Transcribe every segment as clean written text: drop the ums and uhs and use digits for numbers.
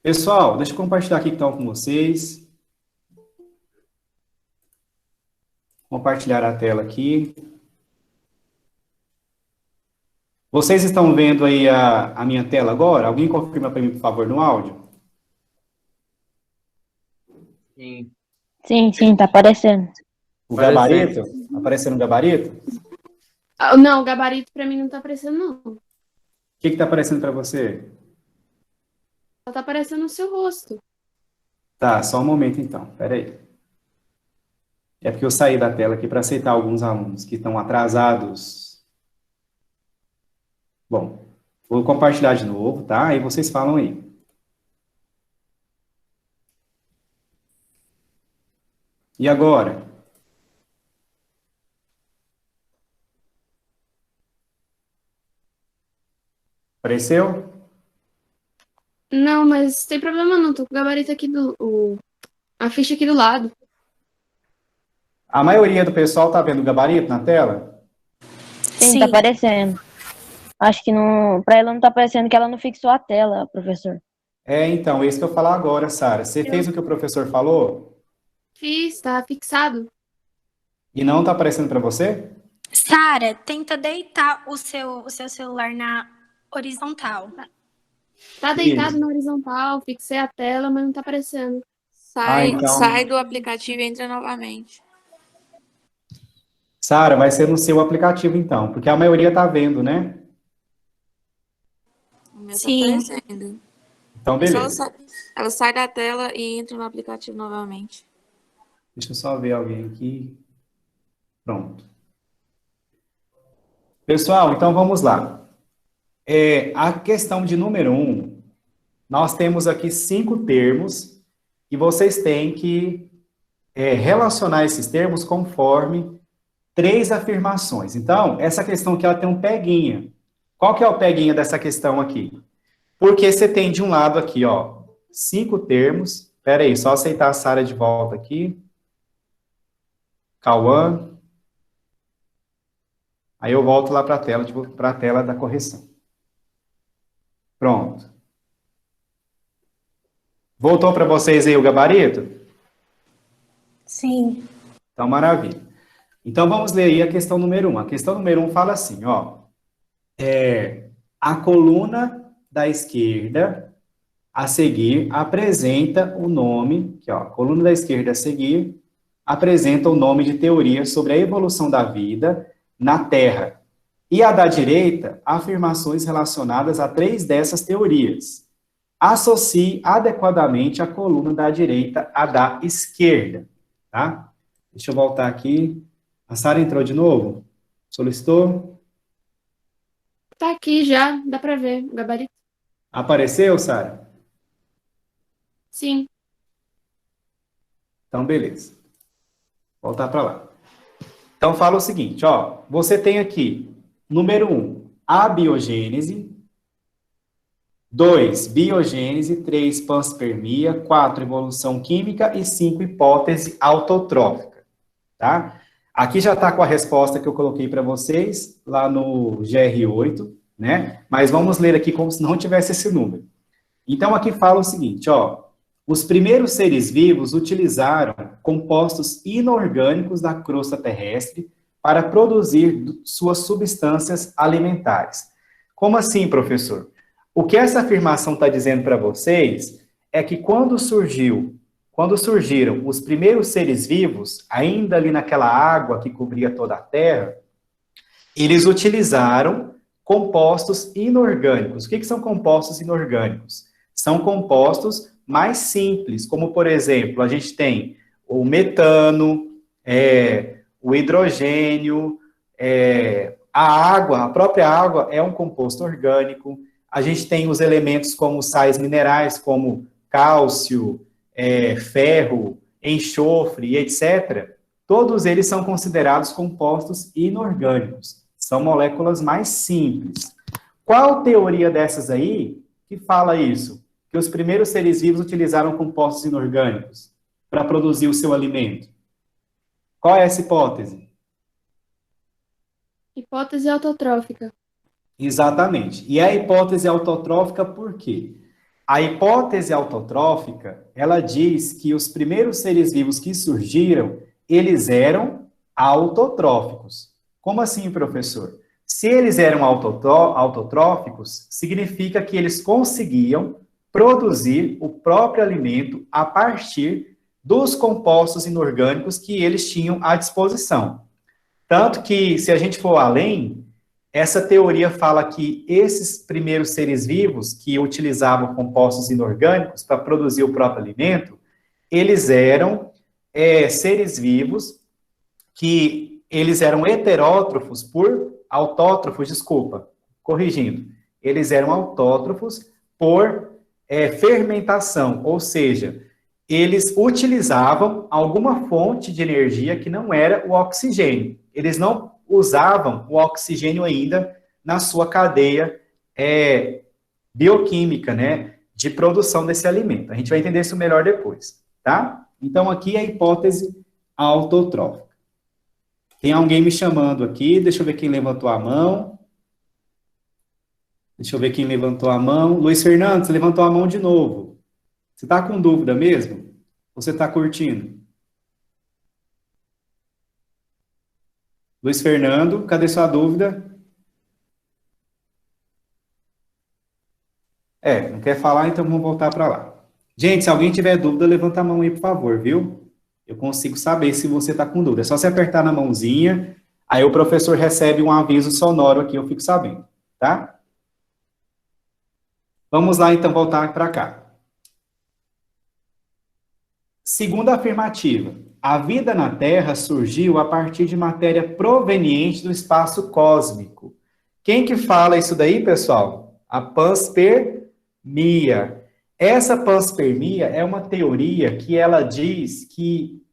Pessoal, deixa eu compartilhar aqui então com vocês. Compartilhar a tela aqui. Vocês estão vendo aí a minha tela agora? Alguém confirma para mim, por favor, no áudio? Sim, Sim, tá aparecendo. O aparecendo. gabarito? Aparecendo o gabarito? O Não, o gabarito pra mim não tá aparecendo, não. que está aparecendo para você? Só tá aparecendo o seu rosto. Tá, só um momento então. Espera aí. É porque eu saí da tela aqui para aceitar alguns alunos que estão atrasados. Bom, vou compartilhar de novo, tá? Aí vocês falam aí. E agora? Apareceu? Não, mas tem problema não. Tô com o gabarito aqui a ficha aqui do lado. A maioria do pessoal tá vendo o gabarito na tela? Sim, tá aparecendo. Acho que não, pra ela não tá aparecendo que ela não fixou a tela, professor. É, então, é isso que eu vou falar agora, Sara. Você fez o que o professor falou Fiz, tá fixado. e não tá aparecendo para você? Sara, tenta deitar o seu celular na horizontal. Tá deitado Isso. na horizontal, fixei a tela, mas não tá aparecendo. Então- Sai do aplicativo e entra novamente. Sara, vai ser no seu aplicativo então, porque a maioria tá vendo, né? O meu Sim. tá aparecendo. Então, É só beleza. ela sai da tela e entra no aplicativo novamente. Deixa eu só ver alguém aqui. Pronto. Pessoal, então vamos lá. A questão de número 1, nós temos aqui 5 termos e vocês têm que relacionar esses termos conforme 3 afirmações. Então, essa questão aqui, ela tem um peguinha. Qual que é o peguinha dessa questão aqui? Porque você tem de um lado aqui, ó, 5 termos. Espera aí, só aceitar a Sara de volta aqui. Cauã. Aí eu volto lá para a tela da correção. Pronto. Voltou para vocês aí o gabarito? Sim. Então, maravilha. Então, vamos ler aí a questão número 1. A questão número 1 fala assim, ó. A coluna da esquerda a seguir apresenta o nome, que ó, a coluna da esquerda a seguir apresenta o nome de teoria sobre a evolução da vida na Terra. E a da direita, afirmações relacionadas a 3 dessas teorias. Associe adequadamente a coluna da direita à da esquerda, tá? Deixa eu voltar aqui. A Sara entrou de novo? Solicitou? Tá aqui já, dá pra ver o gabarito. Apareceu, Sara? Sim. Então, beleza. Voltar para lá. Então, fala o seguinte, ó. Você tem aqui, número 1, abiogênese. 2, biogênese. 3, panspermia. 4, evolução química. E 5, hipótese autotrófica. Tá? Aqui já está com a resposta que eu coloquei para vocês, lá no GR8, né? Mas vamos ler aqui como se não tivesse esse número. Então, aqui fala o seguinte, ó. Os primeiros seres vivos utilizaram compostos inorgânicos da crosta terrestre para produzir suas substâncias alimentares. Como assim, professor? O que essa afirmação está dizendo para vocês é que quando surgiram os primeiros seres vivos, ainda ali naquela água que cobria toda a Terra, eles utilizaram compostos inorgânicos. O que são compostos inorgânicos? São compostos mais simples, como, por exemplo, a gente tem o metano, o hidrogênio, a água, a própria água é um composto orgânico. A gente tem os elementos como sais minerais, como cálcio, ferro, enxofre, etc. Todos eles são considerados compostos inorgânicos. São moléculas mais simples. Qual teoria dessas aí que fala isso? Que os primeiros seres vivos utilizaram compostos inorgânicos para produzir o seu alimento. Qual é essa hipótese? Hipótese autotrófica. Exatamente. E a hipótese autotrófica por quê? A hipótese autotrófica, ela diz que os primeiros seres vivos que surgiram, eles eram autotróficos. Como assim, professor? Se eles eram autotróficos, significa que eles conseguiam produzir o próprio alimento a partir dos compostos inorgânicos que eles tinham à disposição. Tanto que, se a gente for além, essa teoria fala que esses primeiros seres vivos que utilizavam compostos inorgânicos para produzir o próprio alimento, eles eram seres vivos que eles eram heterótrofos autótrofos, desculpa, corrigindo. Eles eram autótrofos por fermentação, ou seja, eles utilizavam alguma fonte de energia que não era o oxigênio. Eles não usavam o oxigênio ainda na sua cadeia bioquímica, né, de produção desse alimento. A gente vai entender isso melhor depois, tá? Então, aqui é a hipótese autotrófica. Tem alguém me chamando aqui, deixa eu ver quem levantou a mão. Deixa eu ver quem levantou a mão. Luiz Fernando, você levantou a mão de novo. Você está com dúvida mesmo? Ou você está curtindo? Luiz Fernando, cadê sua dúvida? Não quer falar, então vamos voltar para lá. Gente, se alguém tiver dúvida, levanta a mão aí, por favor, viu? Eu consigo saber se você está com dúvida. É só você apertar na mãozinha, aí o professor recebe um aviso sonoro aqui, eu fico sabendo, tá? Vamos lá, então, voltar para cá. Segunda afirmativa. A vida na Terra surgiu a partir de matéria proveniente do espaço cósmico. Quem que fala isso daí, pessoal? A panspermia. Essa panspermia é uma teoria que ela diz que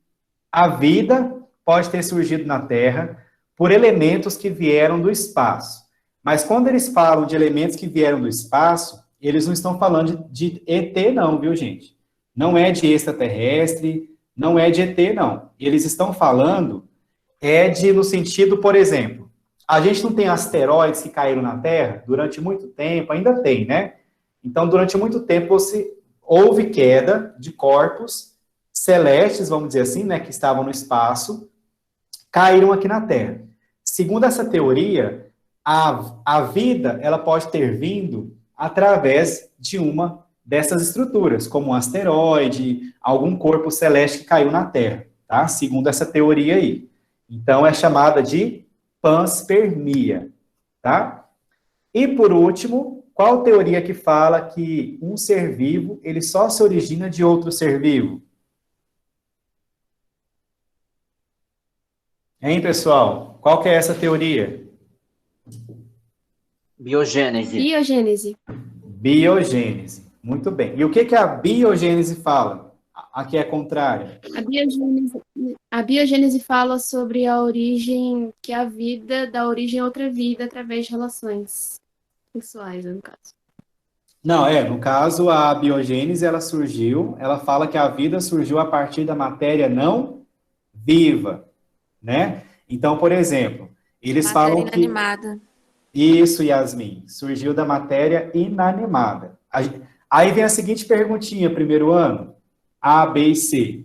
a vida pode ter surgido na Terra por elementos que vieram do espaço. Mas quando eles falam de elementos que vieram do espaço, eles não estão falando de ET não, viu, gente? Não é de extraterrestre, não é de ET, não. Eles estão falando no sentido, por exemplo, a gente não tem asteroides que caíram na Terra durante muito tempo, ainda tem, né? Então, durante muito tempo, houve queda de corpos celestes, vamos dizer assim, né, que estavam no espaço, caíram aqui na Terra. Segundo essa teoria, a vida, ela pode ter vindo através de uma dessas estruturas, como um asteroide, algum corpo celeste que caiu na Terra, tá? Segundo essa teoria aí. Então, é chamada de panspermia, tá? E, por último, qual teoria que fala que um ser vivo, ele só se origina de outro ser vivo? Hein, pessoal? Qual que é essa teoria? Biogênese. Biogênese. Biogênese. Muito bem. E o que a biogênese fala? Aqui é contrário. A biogênese fala sobre a origem, que a vida dá origem a outra vida através de relações sexuais, no caso. Não, no caso, a biogênese, ela fala que a vida surgiu a partir da matéria não viva, né? Então, por exemplo, eles Matéria falam que... inanimada. Isso, Yasmin, surgiu da matéria inanimada. Aí vem a seguinte perguntinha, primeiro ano, A, B e C.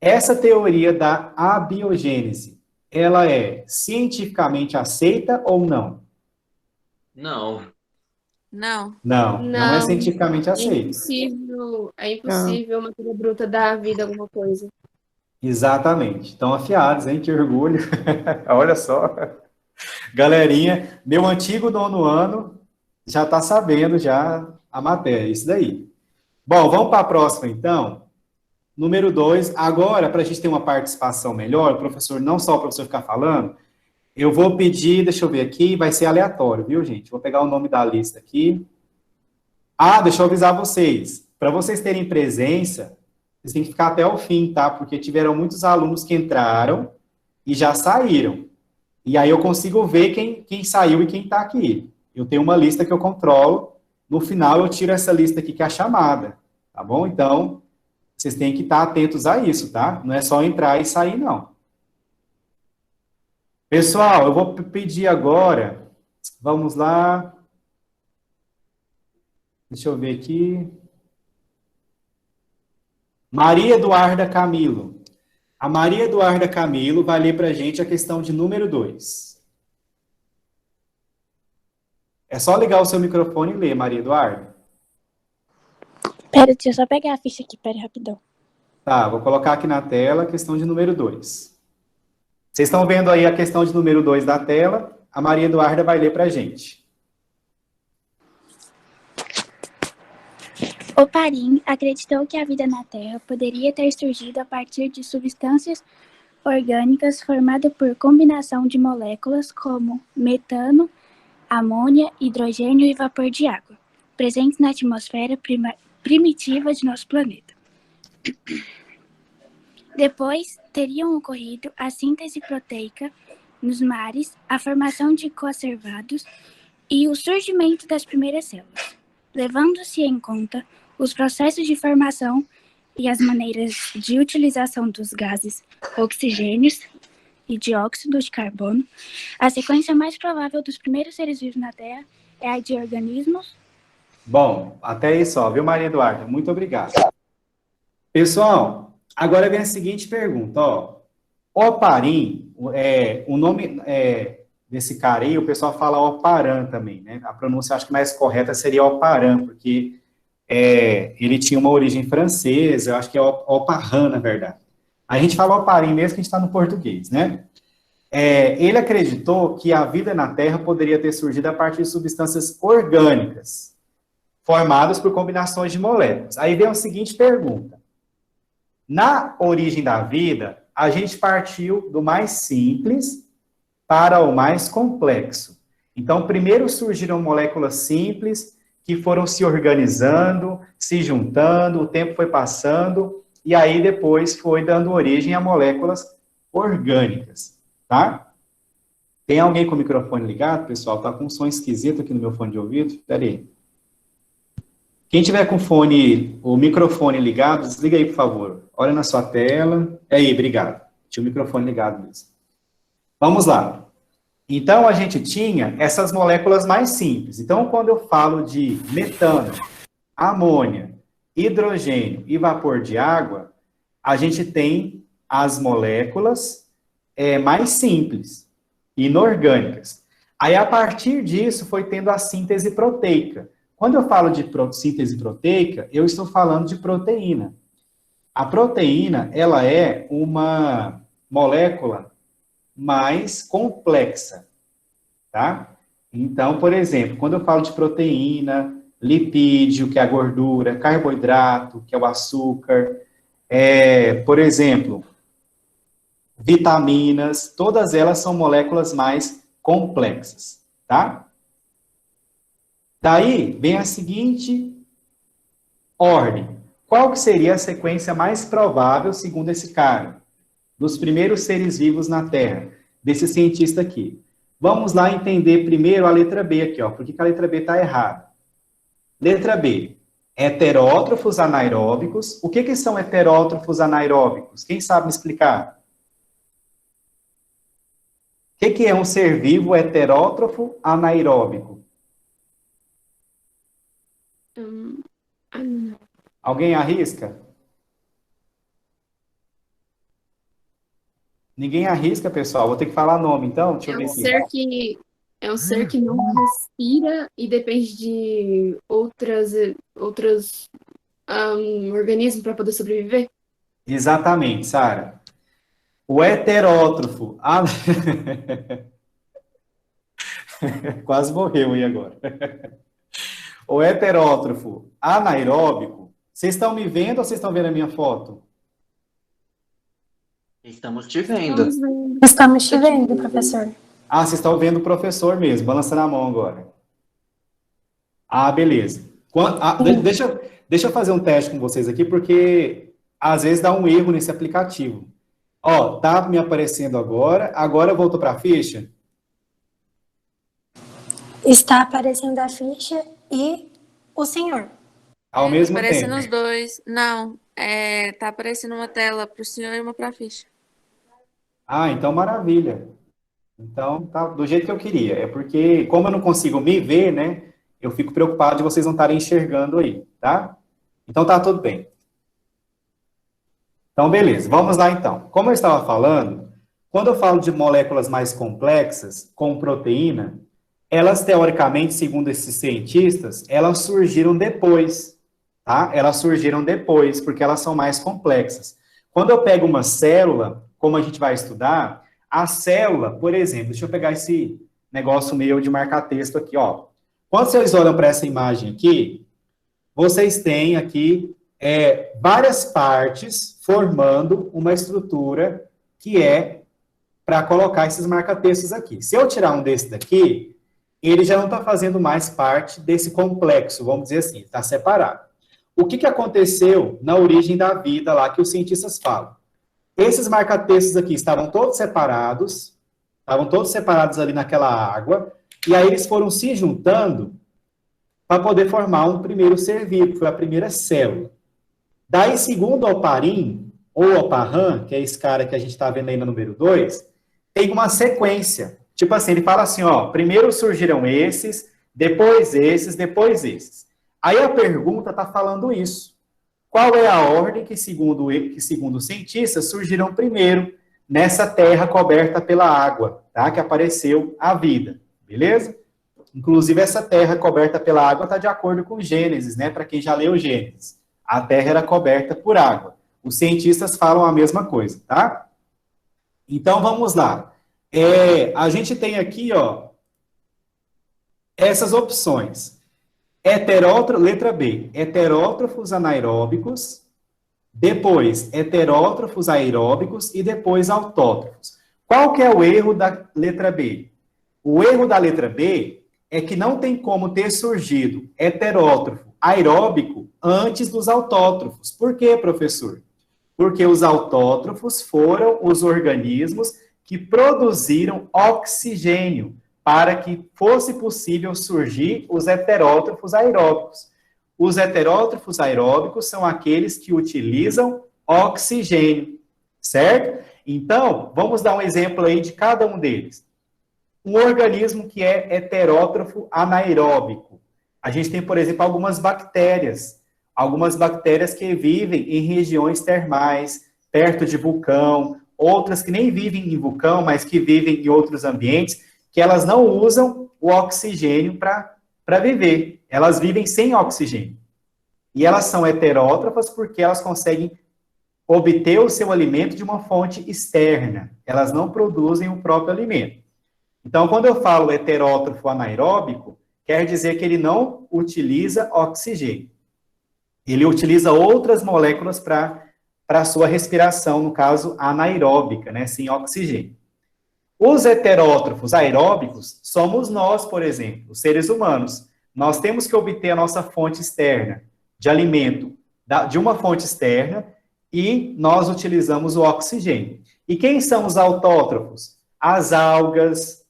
Essa teoria da abiogênese, ela é cientificamente aceita ou não? Não. Não. Não é cientificamente É aceita. impossível uma coisa bruta dar à vida alguma coisa. Exatamente. Estão afiados, hein? Que orgulho. Olha só. Galerinha, meu antigo nono ano já está sabendo já a matéria, isso daí. Bom, vamos para a próxima, então. Número 2. Agora, para a gente ter uma participação melhor, professor, não só o professor ficar falando, eu vou pedir, deixa eu ver aqui, vai ser aleatório, viu, gente? Vou pegar o nome da lista aqui. Deixa eu avisar vocês. Para vocês terem presença, vocês têm que ficar até o fim, tá? Porque tiveram muitos alunos que entraram e já saíram. E aí eu consigo ver quem saiu e quem está aqui. Eu tenho uma lista que eu controlo. No final, eu tiro essa lista aqui, que é a chamada. Tá bom? Então, vocês têm que estar atentos a isso, tá? Não é só entrar e sair, não. Pessoal, eu vou pedir agora. Vamos lá. Deixa eu ver aqui. Maria Eduarda Camilo. A Maria Eduarda Camilo vai ler para a gente a questão de número 2. É só ligar o seu microfone e ler, Maria Eduarda. Pera, deixa eu só pegar a ficha aqui, pera, rapidão. Tá, vou colocar aqui na tela a questão de número 2. Vocês estão vendo aí a questão de número 2 da tela? A Maria Eduarda vai ler para a gente. Oparin acreditou que a vida na Terra poderia ter surgido a partir de substâncias orgânicas formadas por combinação de moléculas como metano, amônia, hidrogênio e vapor de água, presentes na atmosfera primitiva de nosso planeta. Depois, teriam ocorrido a síntese proteica nos mares, a formação de conservados e o surgimento das primeiras células, levando-se em conta os processos de formação e as maneiras de utilização dos gases oxigênios e dióxido de carbono. A sequência mais provável dos primeiros seres vivos na Terra é a de organismos. Bom, até aí só, viu, Maria Eduarda? Muito obrigado. Pessoal, agora vem a seguinte pergunta, ó. Oparin, o nome desse cara aí, o pessoal fala Oparan também, né? A pronúncia acho que mais correta seria Oparan, porque ele tinha uma origem francesa, eu acho que é Oparan, na verdade. A gente fala Oparin mesmo que a gente está no português, né? Ele acreditou que a vida na Terra poderia ter surgido a partir de substâncias orgânicas, formadas por combinações de moléculas. Aí vem a seguinte pergunta. Na origem da vida, a gente partiu do mais simples para o mais complexo. Então, primeiro surgiram moléculas simples, que foram se organizando, se juntando, o tempo foi passando, e aí depois foi dando origem a moléculas orgânicas, tá? Tem alguém com o microfone ligado, pessoal? Tá com um som esquisito aqui no meu fone de ouvido? Pera aí. Quem tiver com o microfone ligado, desliga aí, por favor. Olha na sua tela. Aí, obrigado. Tinha o microfone ligado mesmo. Vamos lá. Então, a gente tinha essas moléculas mais simples. Então, quando eu falo de metano, amônia, hidrogênio e vapor de água, a gente tem as moléculas mais simples, inorgânicas. Aí, a partir disso, foi tendo a síntese proteica. Quando eu falo de síntese proteica, eu estou falando de proteína. A proteína, ela é uma molécula mais complexa, tá? Então, por exemplo, quando eu falo de proteína, lipídio, que é a gordura, carboidrato, que é o açúcar, por exemplo, vitaminas, todas elas são moléculas mais complexas, tá? Daí vem a seguinte ordem. Qual que seria a sequência mais provável, segundo esse cara, dos primeiros seres vivos na Terra, desse cientista aqui? Vamos lá entender primeiro a letra B aqui, ó. Por que a letra B está errada? Letra B. Heterótrofos anaeróbicos. O que são heterótrofos anaeróbicos? Quem sabe me explicar? O que é um ser vivo heterótrofo anaeróbico? Alguém arrisca? Ninguém arrisca, pessoal. Vou ter que falar nome, então. Deixa eu ver aqui. É um ser que não respira e depende de outros organismos para poder sobreviver? Exatamente, Sara. O heterótrofo... Quase morreu aí agora. O heterótrofo anaeróbico... Vocês estão me vendo ou vocês estão vendo a minha foto? Estamos te vendo. Estamos te vendo, professor. Ah, vocês estão vendo o professor mesmo, balançando a mão agora. Ah, beleza. Deixa eu fazer um teste com vocês aqui, porque às vezes dá um erro nesse aplicativo. Ó, tá me aparecendo agora voltou para a ficha? Está aparecendo a ficha e o senhor. Ao mesmo Tá tempo. aparecendo os dois. Não, tá aparecendo uma tela pro senhor e uma pra ficha. Ah, então maravilha. Então, tá do jeito que eu queria. É porque, como eu não consigo me ver, né, eu fico preocupado de vocês não estarem enxergando aí, tá? Então tá tudo bem. Então, beleza, vamos lá então. Como eu estava falando, quando eu falo de moléculas mais complexas, como proteína, elas, teoricamente, segundo esses cientistas, elas surgiram depois, tá? Elas surgiram depois, porque elas são mais complexas. Quando eu pego uma célula, como a gente vai estudar, a célula, por exemplo, deixa eu pegar esse negócio meu de marcar texto aqui, ó. Quando vocês olham para essa imagem aqui, vocês têm aqui várias partes formando uma estrutura que é para colocar esses marca-textos aqui. Se eu tirar um desse daqui, ele já não está fazendo mais parte desse complexo, vamos dizer assim, está separado. O que aconteceu na origem da vida lá que os cientistas falam? Esses marca-textos aqui estavam todos separados ali naquela água, e aí eles foram se juntando para poder formar um primeiro ser vivo, que foi a primeira célula. Daí, segundo o Oparin, ou Oparin, que é esse cara que a gente está vendo aí no número 2, tem uma sequência. Tipo assim, ele fala assim, ó, primeiro surgiram esses, depois esses, depois esses. Aí a pergunta está falando isso. Qual é a ordem que, segundo os cientistas, surgiram primeiro nessa terra coberta pela água, tá? Que apareceu a vida, beleza? Inclusive, essa terra coberta pela água está de acordo com Gênesis, né? Para quem já leu Gênesis. A terra era coberta por água. Os cientistas falam a mesma coisa, tá? Então, vamos lá. A gente tem aqui, ó, essas opções. Letra B, heterótrofos anaeróbicos, depois heterótrofos aeróbicos e depois autótrofos. Qual que é o erro da letra B? O erro da letra B é que não tem como ter surgido heterótrofo aeróbico antes dos autótrofos. Por quê, professor? Porque os autótrofos foram os organismos que produziram oxigênio para que fosse possível surgir os heterótrofos aeróbicos. Os heterótrofos aeróbicos são aqueles que utilizam oxigênio, certo? Então, vamos dar um exemplo aí de cada um deles. Um organismo que é heterótrofo anaeróbico. A gente tem, por exemplo, algumas bactérias que vivem em regiões termais, perto de vulcão, outras que nem vivem em vulcão, mas que vivem em outros ambientes, que elas não usam o oxigênio para viver. Elas vivem sem oxigênio. E elas são heterótrofas porque elas conseguem obter o seu alimento de uma fonte externa. Elas não produzem o próprio alimento. Então, quando eu falo heterótrofo anaeróbico, quer dizer que ele não utiliza oxigênio. Ele utiliza outras moléculas para a sua respiração, no caso, anaeróbica, né, sem oxigênio. Os heterótrofos aeróbicos somos nós, por exemplo, os seres humanos. Nós temos que obter a nossa fonte externa de alimento de uma fonte externa e nós utilizamos o oxigênio. E quem são os autótrofos? As algas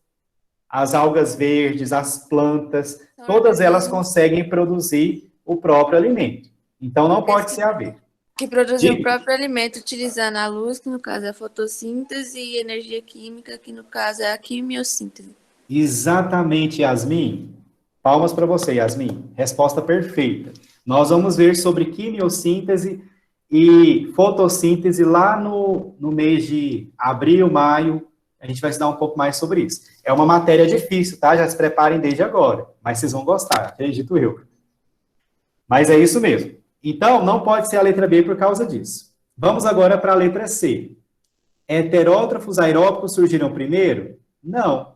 verdes, as plantas, todas elas conseguem produzir o próprio alimento. Então, não pode ser a ver. Que produzem o próprio alimento utilizando a luz, que no caso é a fotossíntese, e energia química, que no caso é a quimiossíntese. Exatamente, Yasmin. Palmas para você, Yasmin. Resposta perfeita. Nós vamos ver sobre quimiossíntese e fotossíntese lá no mês de abril, maio. A gente vai estudar um pouco mais sobre isso. É uma matéria difícil, tá? Já se preparem desde agora. Mas vocês vão gostar, acredito eu. Mas é isso mesmo. Então, não pode ser a letra B por causa disso. Vamos agora para a letra C. Heterótrofos aeróbicos surgiram primeiro? Não.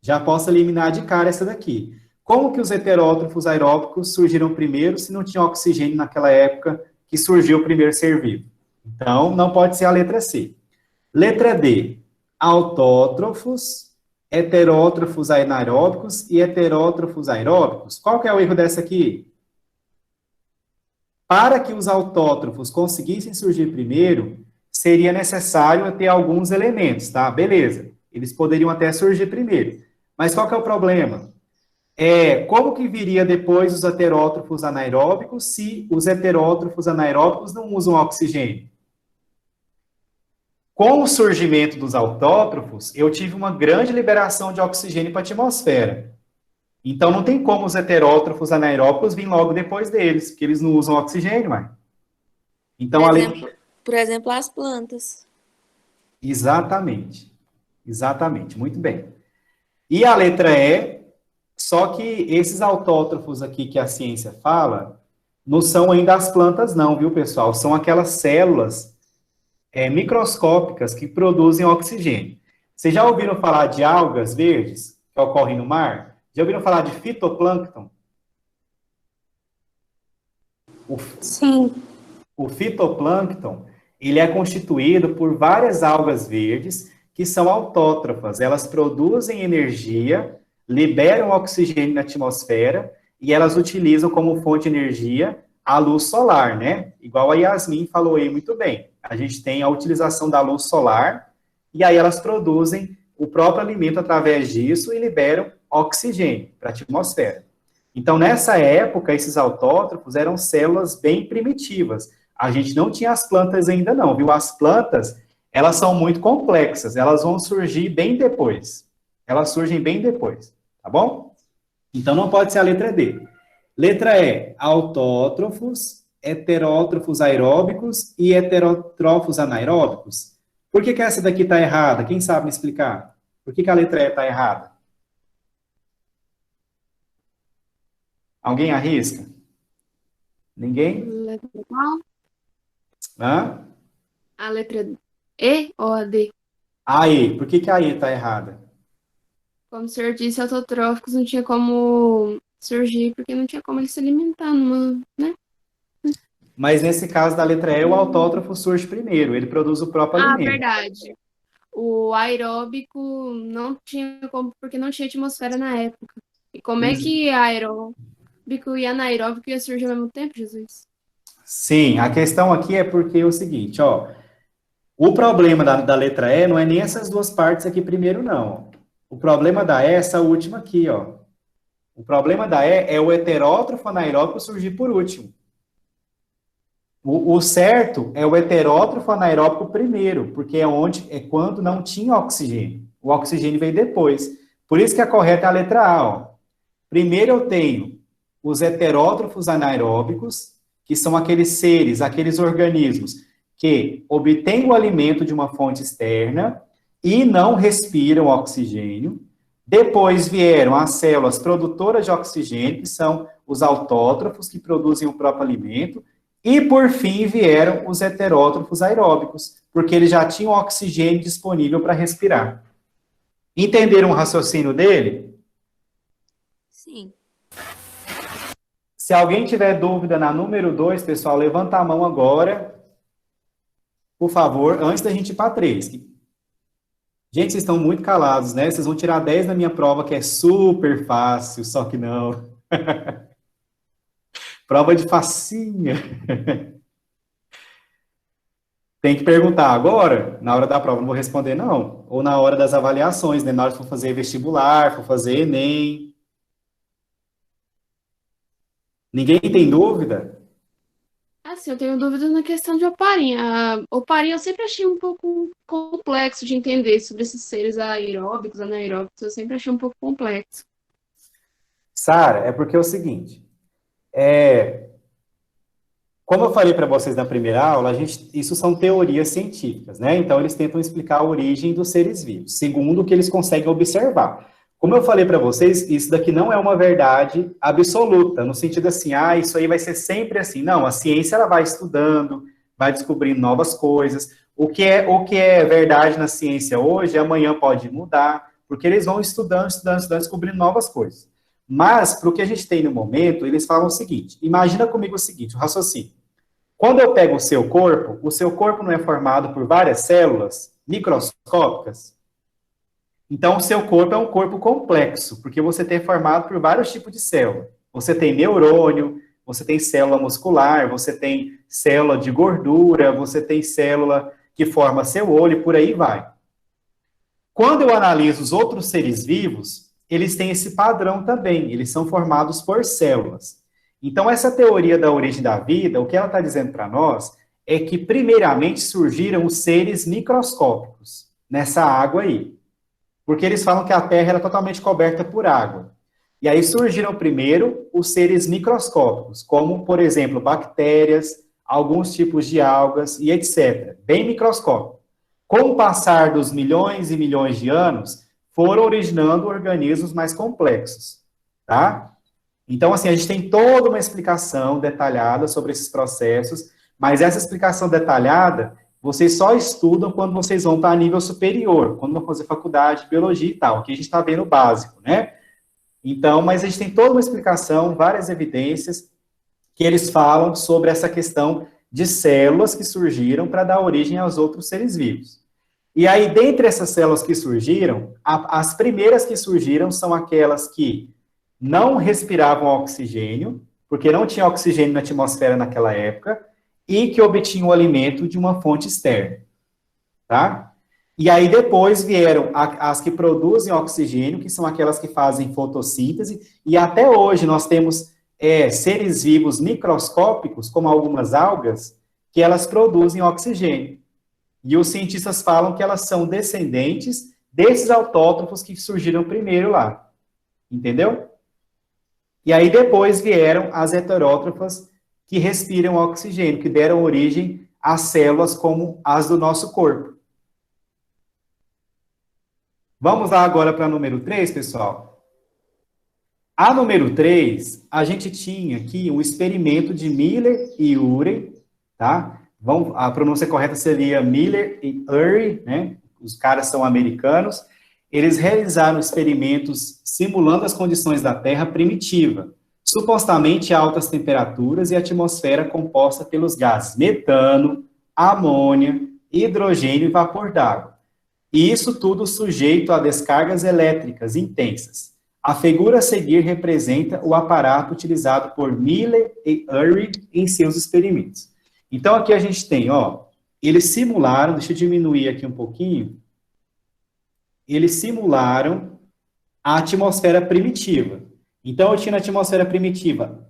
Já posso eliminar de cara essa daqui. Como que os heterótrofos aeróbicos surgiram primeiro se não tinha oxigênio naquela época que surgiu o primeiro ser vivo? Então, não pode ser a letra C. Letra D. Autótrofos, heterótrofos anaeróbicos e heterótrofos aeróbicos. Qual que é o erro dessa aqui? Para que os autótrofos conseguissem surgir primeiro, seria necessário ter alguns elementos, tá? Beleza. Eles poderiam até surgir primeiro. Mas qual que é o problema? Como que viria depois os heterótrofos anaeróbicos se os heterótrofos anaeróbicos não usam oxigênio? Com o surgimento dos autótrofos, eu tive uma grande liberação de oxigênio para a atmosfera. Então, não tem como os heterótrofos anaeróbicos virem logo depois deles, porque eles não usam oxigênio, mas. Então, Por exemplo, as plantas. Exatamente. Exatamente, muito bem. E a letra E, só que esses autótrofos aqui que a ciência fala, não são ainda as plantas não, viu, pessoal? São aquelas células microscópicas que produzem oxigênio. Vocês já ouviram falar de algas verdes que ocorrem no mar? Já ouviram falar de fitoplâncton? Sim. O fitoplâncton, ele é constituído por várias algas verdes que são autótrofas. Elas produzem energia, liberam oxigênio na atmosfera e elas utilizam como fonte de energia a luz solar, né? Igual a Yasmin falou aí muito bem. A gente tem a utilização da luz solar e aí elas produzem o próprio alimento através disso e liberam oxigênio para a atmosfera. Então, nessa época, esses autótrofos eram células bem primitivas. A gente não tinha as plantas ainda não, viu? As plantas, elas são muito complexas, elas vão surgir bem depois. Elas surgem bem depois, tá bom? Então, não pode ser a letra D. Letra E, autótrofos, heterótrofos aeróbicos e heterótrofos anaeróbicos. Por que essa daqui está errada? Quem sabe me explicar? Por que a letra E está errada? Alguém arrisca? Ninguém? Letra qual? Hã? A letra E ou a D? Aí, por que a E está errada? Como o senhor disse, autotróficos não tinha como surgir, porque não tinha como ele se alimentar numa, né? Mas nesse caso da letra E, o autótrofo surge primeiro, ele produz o próprio Ah, alimento. verdade. O aeróbico não tinha como, porque não tinha atmosfera na época. E como é que aeróbico e anaeróbico ia surgir ao mesmo tempo, Jesus? Sim, a questão aqui é porque é o seguinte, ó. O problema da letra E não é nem essas duas partes aqui primeiro, não. O problema da E é essa última aqui, ó. O problema da E é o heterótrofo anaeróbico surgir por último. O certo é o heterótrofo anaeróbico primeiro, porque é quando não tinha oxigênio. O oxigênio veio depois. Por isso que a correta é a letra A, ó. Primeiro eu tenho os heterótrofos anaeróbicos, que são aqueles seres, aqueles organismos que obtêm o alimento de uma fonte externa e não respiram oxigênio. Depois vieram as células produtoras de oxigênio, que são os autótrofos, que produzem o próprio alimento. E, por fim, vieram os heterótrofos aeróbicos, porque eles já tinham oxigênio disponível para respirar. Entenderam o raciocínio dele? Sim. Se alguém tiver dúvida na número 2, pessoal, levanta a mão agora, por favor, antes da gente ir para 3. Gente, vocês estão muito calados, né? Vocês vão tirar 10 na minha prova, que é super fácil, só que não. Prova de facinha. Tem que perguntar agora, na hora da prova, não vou responder não. Ou na hora das avaliações, né? Na hora que for fazer vestibular, for fazer Enem. Ninguém tem dúvida? Assim, eu tenho dúvidas na questão de oparinha. A oparinha eu sempre achei um pouco complexo de entender sobre esses seres aeróbicos, anaeróbicos. Eu sempre achei um pouco complexo. Sara, é porque é o seguinte, como eu falei para vocês na primeira aula, isso são teorias científicas, né? Então, eles tentam explicar a origem dos seres vivos, segundo o que eles conseguem observar. Como eu falei para vocês, isso daqui não é uma verdade absoluta, no sentido assim, isso aí vai ser sempre assim. Não, a ciência ela vai estudando, vai descobrindo novas coisas. O que é verdade na ciência hoje, amanhã pode mudar, porque eles vão estudando, descobrindo novas coisas. Mas, para o que a gente tem no momento, eles falam o seguinte, imagina comigo o seguinte, o raciocínio. Quando eu pego o seu corpo não é formado por várias células microscópicas? Então, o seu corpo é um corpo complexo, porque você tem formado por vários tipos de célula. Você tem neurônio, você tem célula muscular, você tem célula de gordura, você tem célula que forma seu olho, e por aí vai. Quando eu analiso os outros seres vivos, eles têm esse padrão também, eles são formados por células. Então, essa teoria da origem da vida, o que ela está dizendo para nós é que, primeiramente, surgiram os seres microscópicos nessa água aí. Porque eles falam que a Terra era totalmente coberta por água. E aí surgiram primeiro os seres microscópicos, como, por exemplo, bactérias, alguns tipos de algas e etc. Bem microscópico. Com o passar dos milhões e milhões de anos, foram originando organismos mais complexos, tá? Então, assim, a gente tem toda uma explicação detalhada sobre esses processos, mas essa explicação detalhada, vocês só estudam quando vocês vão para nível superior, quando vão fazer faculdade de biologia e tal. Aqui a gente está vendo o básico, né? Então, mas a gente tem toda uma explicação, várias evidências, que eles falam sobre essa questão de células que surgiram para dar origem aos outros seres vivos. E aí, dentre essas células que surgiram, as primeiras que surgiram são aquelas que não respiravam oxigênio, porque não tinha oxigênio na atmosfera naquela época, e que obtinham o alimento de uma fonte externa, tá? E aí depois vieram as que produzem oxigênio, que são aquelas que fazem fotossíntese, e até hoje nós temos seres vivos microscópicos, como algumas algas, que elas produzem oxigênio. E os cientistas falam que elas são descendentes desses autótrofos que surgiram primeiro lá. Entendeu? E aí depois vieram as heterótrofas que respiram oxigênio, que deram origem a células como as do nosso corpo. Vamos lá agora para a número 3, pessoal. A número 3, a gente tinha aqui um experimento de Miller e Urey, tá? A pronúncia correta seria Miller e Urey, né? Os caras são americanos. Eles realizaram experimentos simulando as condições da Terra primitiva, supostamente a altas temperaturas e atmosfera composta pelos gases metano, amônia, hidrogênio e vapor d'água. E isso tudo sujeito a descargas elétricas intensas. A figura a seguir representa o aparato utilizado por Miller e Urey em seus experimentos. Então, aqui a gente tem, ó, eles simularam, deixa eu diminuir aqui um pouquinho, eles simularam a atmosfera primitiva. Então, eu tinha na atmosfera primitiva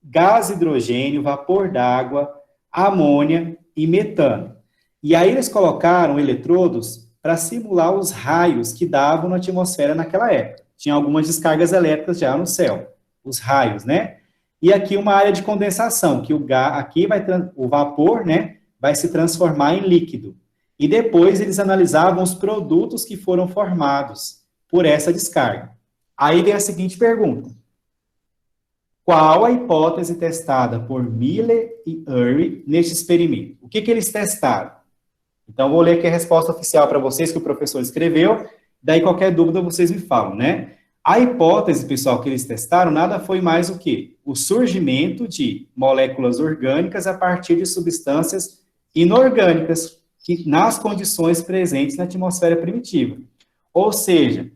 gás hidrogênio, vapor d'água, amônia e metano. E aí eles colocaram eletrodos para simular os raios que davam na atmosfera naquela época. Tinha algumas descargas elétricas já no céu, os raios, né? E aqui uma área de condensação, que o vapor, né, vai se transformar em líquido. E depois eles analisavam os produtos que foram formados por essa descarga. Aí vem a seguinte pergunta. Qual a hipótese testada por Miller e Urey neste experimento? O que eles testaram? Então, vou ler aqui a resposta oficial para vocês que o professor escreveu, daí qualquer dúvida vocês me falam, né? A hipótese, pessoal, que eles testaram nada foi mais o quê? O surgimento de moléculas orgânicas a partir de substâncias inorgânicas, nas condições presentes na atmosfera primitiva. Ou seja,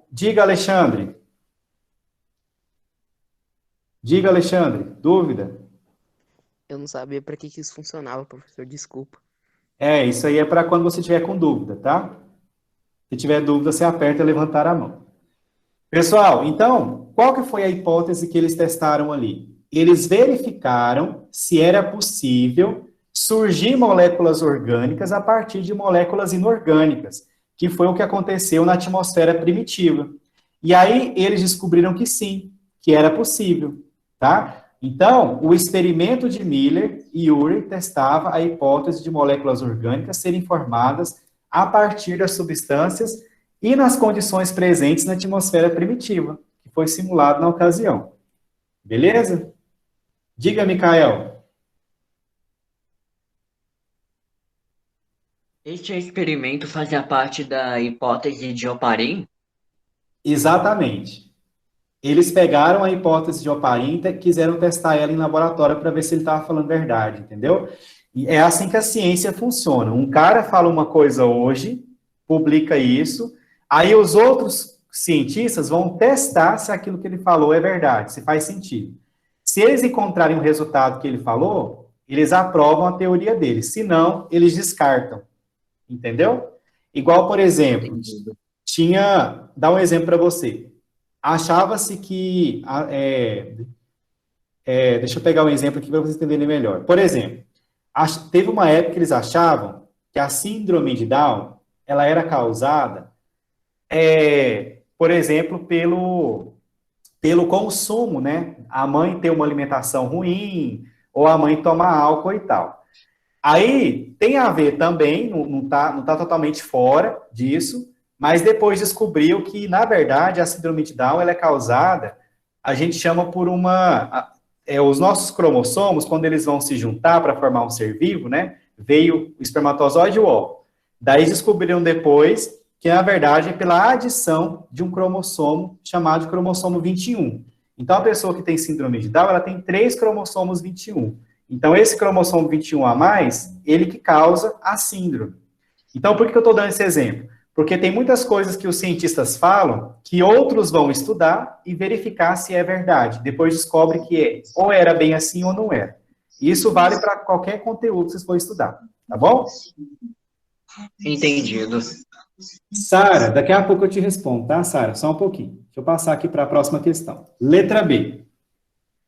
diga, Alexandre. Diga, Alexandre, dúvida? Eu não sabia para que isso funcionava, professor, desculpa. Isso aí é para quando você tiver com dúvida, tá? Se tiver dúvida, você aperta e levantar a mão. Pessoal, então, qual que foi a hipótese que eles testaram ali? Eles verificaram se era possível surgir moléculas orgânicas a partir de moléculas inorgânicas, que foi o que aconteceu na atmosfera primitiva. E aí, eles descobriram que sim, que era possível, tá? Então, o experimento de Miller e Urey testava a hipótese de moléculas orgânicas serem formadas a partir das substâncias e nas condições presentes na atmosfera primitiva, que foi simulado na ocasião. Beleza? Diga, Micael. Este experimento fazia parte da hipótese de Oparin? Exatamente. Eles pegaram a hipótese de Oparin e quiseram testar ela em laboratório para ver se ele estava falando verdade, entendeu? E é assim que a ciência funciona. Um cara fala uma coisa hoje, publica isso, aí os outros cientistas vão testar se aquilo que ele falou é verdade, se faz sentido. Se eles encontrarem o resultado que ele falou, eles aprovam a teoria dele. Se não, eles descartam. Entendeu? Igual, por exemplo, dá um exemplo para você. Achava-se que... deixa eu pegar um exemplo aqui para vocês entenderem melhor. Por exemplo, teve uma época que eles achavam que a síndrome de Down, ela era causada, por exemplo, pelo consumo, né? A mãe ter uma alimentação ruim, ou a mãe toma álcool e tal. Aí, tem a ver também, não tá totalmente fora disso, mas depois descobriu que, na verdade, a síndrome de Down ela é causada, a gente chama por os nossos cromossomos, quando eles vão se juntar para formar um ser vivo, né, veio o espermatozoide e o óvulo. Daí descobriram depois que, na verdade, é pela adição de um cromossomo chamado de cromossomo 21. Então, a pessoa que tem síndrome de Down, ela tem 3 cromossomos 21. Então, esse cromossomo 21 a mais, ele que causa a síndrome. Então, por que eu estou dando esse exemplo? Porque tem muitas coisas que os cientistas falam que outros vão estudar e verificar se é verdade. Depois descobre que ou era bem assim ou não era. Isso vale para qualquer conteúdo que vocês for estudar, tá bom? Entendido. Sara, daqui a pouco eu te respondo, tá, Sara? Só um pouquinho. Deixa eu passar aqui para a próxima questão. Letra B.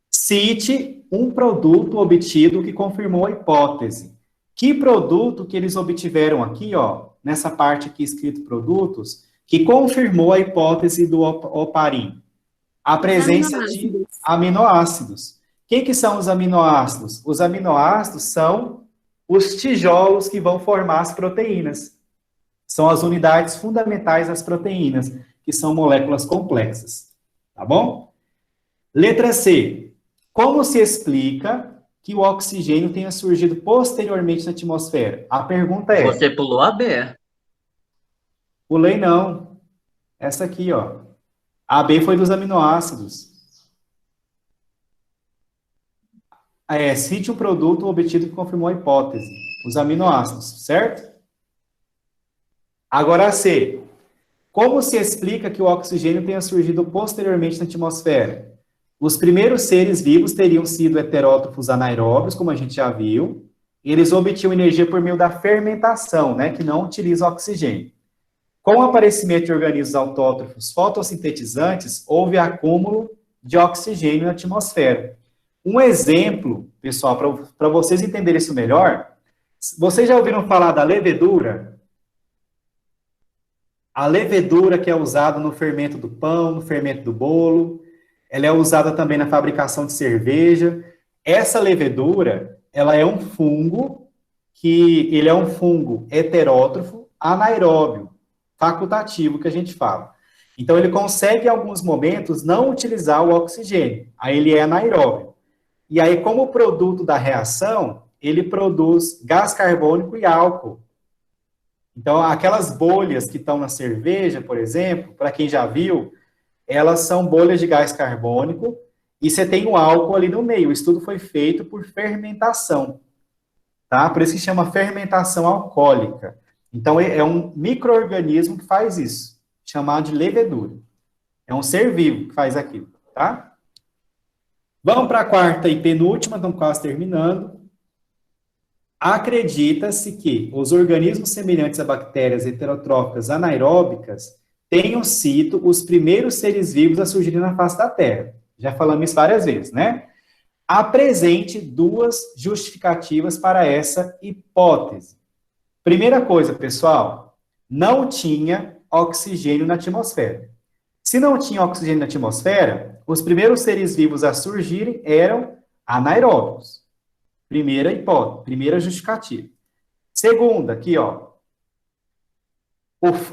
Cite um produto obtido que confirmou a hipótese. Que produto que eles obtiveram aqui, ó, nessa parte aqui escrito produtos, que confirmou a hipótese do oparin? A presença de aminoácidos. Quem que são os aminoácidos? Os aminoácidos são os tijolos que vão formar as proteínas. São as unidades fundamentais das proteínas, que são moléculas complexas. Tá bom? Letra C. Como se explica que o oxigênio tenha surgido posteriormente na atmosfera? A pergunta é... Você pulou a B. Pulei não. Essa aqui, ó. A B foi dos aminoácidos. Cite um produto obtido que confirmou a hipótese. Os aminoácidos, certo? Agora a C. Como se explica que o oxigênio tenha surgido posteriormente na atmosfera? Os primeiros seres vivos teriam sido heterótrofos anaeróbios, como a gente já viu. Eles obtinham energia por meio da fermentação, né, que não utiliza oxigênio. Com o aparecimento de organismos autótrofos fotossintetizantes, houve acúmulo de oxigênio na atmosfera. Um exemplo, pessoal, para vocês entenderem isso melhor, vocês já ouviram falar da levedura? A levedura que é usada no fermento do pão, no fermento do bolo, ela é usada também na fabricação de cerveja. Essa levedura, ela é um fungo, ele é um fungo heterótrofo anaeróbio, facultativo que a gente fala. Então, ele consegue, em alguns momentos, não utilizar o oxigênio. Aí ele é anaeróbio. E aí, como produto da reação, ele produz gás carbônico e álcool. Então, aquelas bolhas que estão na cerveja, por exemplo, para quem já viu, elas são bolhas de gás carbônico e você tem o álcool ali no meio. O estudo foi feito por fermentação, tá? Por isso que chama fermentação alcoólica. Então, é um micro-organismo que faz isso, chamado de levedura. É um ser vivo que faz aquilo, tá? Vamos para a quarta e penúltima, estamos quase terminando. Acredita-se que os organismos semelhantes a bactérias heterotróficas anaeróbicas tenham sido os primeiros seres vivos a surgirem na face da Terra. Já falamos isso várias vezes, né? Apresente 2 justificativas para essa hipótese. Primeira coisa, pessoal, não tinha oxigênio na atmosfera. Se não tinha oxigênio na atmosfera, os primeiros seres vivos a surgirem eram anaeróbicos. Primeira hipótese, primeira justificativa. Segunda, aqui, ó.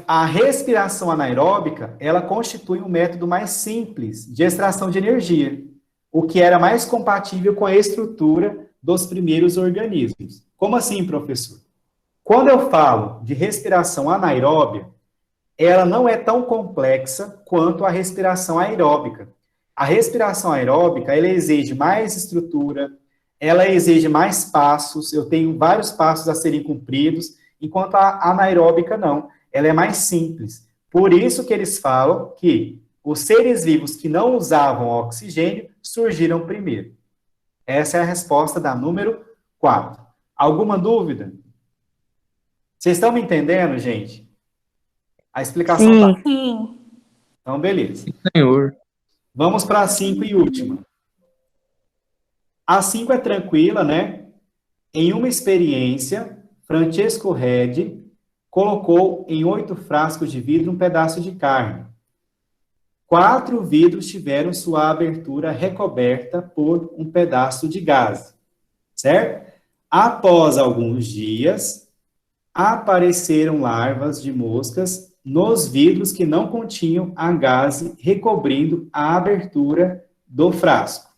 A respiração anaeróbica, ela constitui um método mais simples de extração de energia, o que era mais compatível com a estrutura dos primeiros organismos. Como assim, professor? Quando eu falo de respiração anaeróbia, ela não é tão complexa quanto a respiração aeróbica. A respiração aeróbica, ela exige mais estrutura, ela exige mais passos, eu tenho vários passos a serem cumpridos, enquanto a anaeróbica não. Ela é mais simples. Por isso que eles falam que os seres vivos que não usavam oxigênio surgiram primeiro. Essa é a resposta da número 4. Alguma dúvida? Vocês estão me entendendo, gente? A explicação tá. Sim. Então, beleza. Senhor. Vamos para a 5 e última. A 5 é tranquila, né? Em uma experiência, Francesco Redi colocou em 8 frascos de vidro um pedaço de carne. 4 vidros tiveram sua abertura recoberta por um pedaço de gás. certo? Após alguns dias, apareceram larvas de moscas nos vidros que não continham a gaze, recobrindo a abertura do frasco.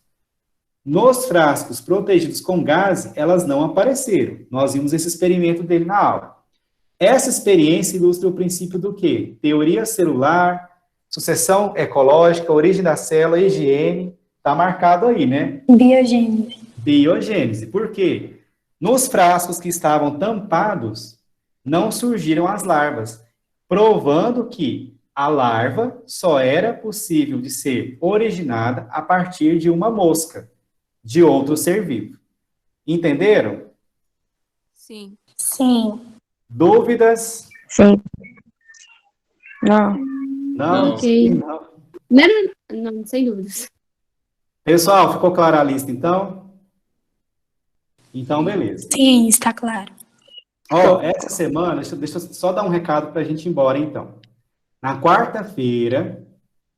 Nos frascos protegidos com gaze, elas não apareceram. Nós vimos esse experimento dele na aula. Essa experiência ilustra o princípio do quê? Teoria celular, sucessão ecológica, origem da célula, higiene, está marcado aí, né? Biogênese. Biogênese. Por quê? Nos frascos que estavam tampados, não surgiram as larvas, provando que a larva só era possível de ser originada a partir de uma mosca, de outro ser vivo. Entenderam? Sim. Sim. Dúvidas? Sim. Não. Não? Ok. Não. Não, sem dúvidas. Pessoal, ficou clara a lista, então? Então, beleza. Sim, está claro. Ó, essa semana, deixa eu só dar um recado para a gente ir embora, então. Na quarta-feira,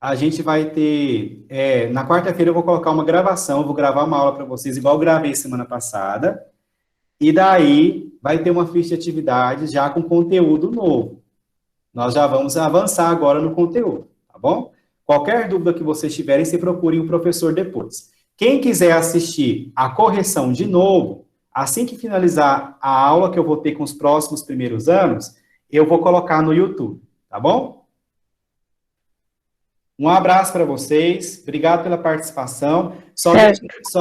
a gente vai ter... na quarta-feira eu vou colocar uma gravação, eu vou gravar uma aula para vocês, igual eu gravei semana passada, e daí vai ter uma ficha de atividades já com conteúdo novo. Nós já vamos avançar agora no conteúdo, tá bom? Qualquer dúvida que vocês tiverem, se procurem o professor depois. Quem quiser assistir a correção de novo, assim que finalizar a aula que eu vou ter com os próximos primeiros anos, eu vou colocar no YouTube, tá bom? Um abraço para vocês, obrigado pela participação. Só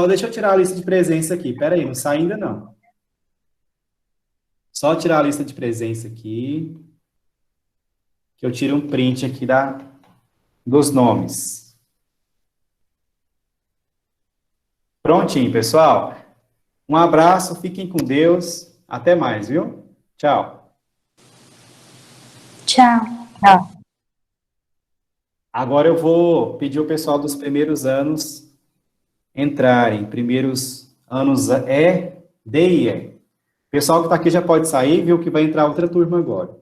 deixa eu tirar a lista de presença aqui, peraí, não sai ainda não. Só tirar a lista de presença aqui, que eu tiro um print aqui dos nomes. Prontinho, pessoal. Um abraço, fiquem com Deus. Até mais, viu? Tchau. Tchau. Tchau. Agora eu vou pedir ao pessoal dos primeiros anos entrarem. Primeiros anos D e E. O pessoal que está aqui já pode sair, viu que vai entrar outra turma agora.